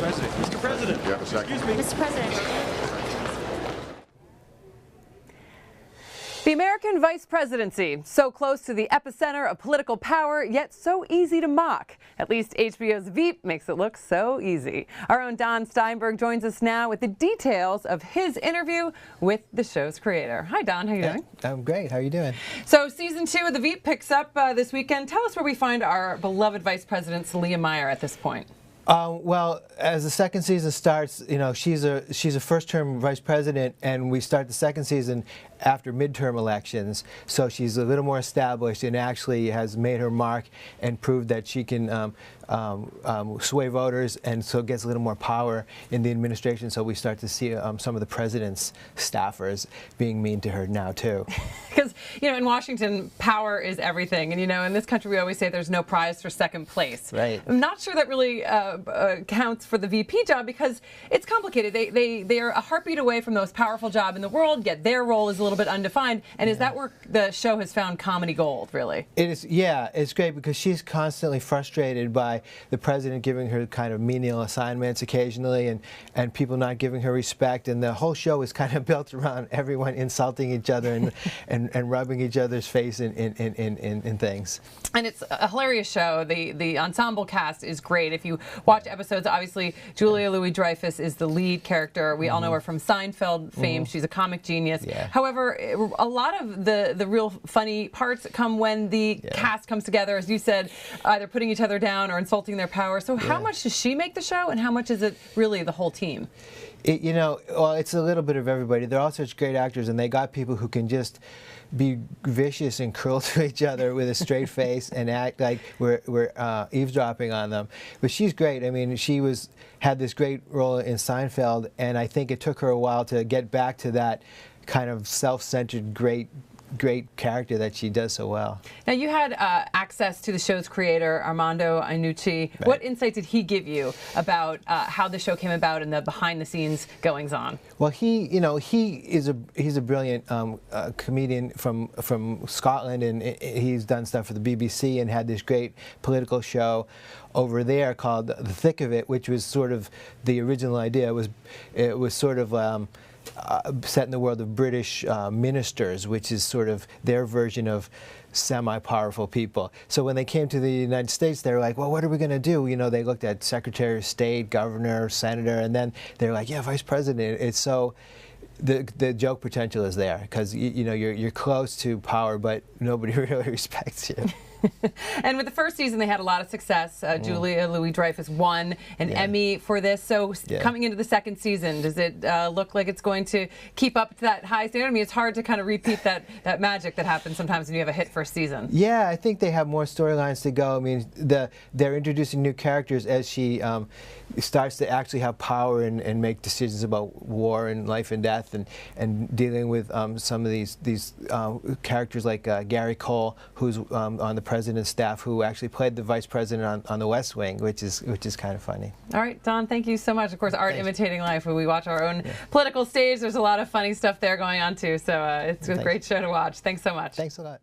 President. Mr. President. You have a second? Excuse me. Mr. President. The American vice presidency, so close to the epicenter of political power, yet so easy to mock. At least HBO's Veep makes it look so easy. Our own Don Steinberg joins us now with the details of his interview with the show's creator. Hi, Don. How are you doing? I'm great. How are you doing? So season 2 of the Veep picks up this weekend. Tell us where we find our beloved vice president, Celia Meyer, at this point. Well, as the second season starts, you know, she's a first-term vice president, and we start the second season after midterm elections. So she's a little more established and actually has made her mark and proved that she can sway voters, and so gets a little more power in the administration. So we start to see some of the president's staffers being mean to her now too. Because, you know, in Washington, power is everything, and you know, in this country we always say there's no prize for second place. Right. I'm not sure that really counts for the VP job because it's complicated. They are a heartbeat away from the most powerful job in the world, yet their role is a little bit undefined. And is that where the show has found comedy gold, really? It is. Yeah, it's great because she's constantly frustrated by the president giving her kind of menial assignments occasionally, and people not giving her respect. And the whole show is kind of built around everyone insulting each other and rubbing each other's face in things. And it's a hilarious show. The ensemble cast is great. If you watch episodes, obviously Julia Louis-Dreyfus is the lead character. We all know her from Seinfeld fame. She's a comic genius. Yeah. However, a lot of the real funny parts come when the cast comes together, as you said, either putting each other down or insulting their power. So how much does she make the show, and how much is it really the whole team? You know, well, it's a little bit of everybody. They're all such great actors, and they got people who can just be vicious and cruel to each other with a straight face and act like we're eavesdropping on them. But she's great. I mean, she had this great role in Seinfeld, and I think it took her a while to get back to that kind of self-centered, great character that she does so well. Now, you had access to the show's creator, Armando Iannucci. Right. What insight did he give you about how the show came about and the behind-the-scenes goings-on? Well, he's a brilliant comedian from Scotland, and he's done stuff for the BBC and had this great political show over there called The Thick of It, which was sort of the original idea. It was sort of set in the world of British ministers, which is sort of their version of semi-powerful people. So when they came to the United States, they were like, well, what are we going to do? You know, they looked at Secretary of State, Governor, Senator, and then they were like, yeah, Vice President. It's so, the joke potential is there, because you know, you're close to power, but nobody really respects you. And with the first season, they had a lot of success. Julia Louis-Dreyfus won an Emmy for this. So coming into the second season, does it look like it's going to keep up to that high standard? I mean, it's hard to kind of repeat that magic that happens sometimes when you have a hit first season. Yeah, I think they have more storylines to go. I mean, they're introducing new characters as she starts to actually have power and make decisions about war and life and death, and dealing with some of these characters like Gary Cole, who's on the president's staff, who actually played the vice president on The West Wing, which is kind of funny. All right, Don, thank you so much. Of course, art imitating life. When we watch our own political stage, there's a lot of funny stuff there going on too. So it's a great show to watch. Thanks so much. Thanks a lot.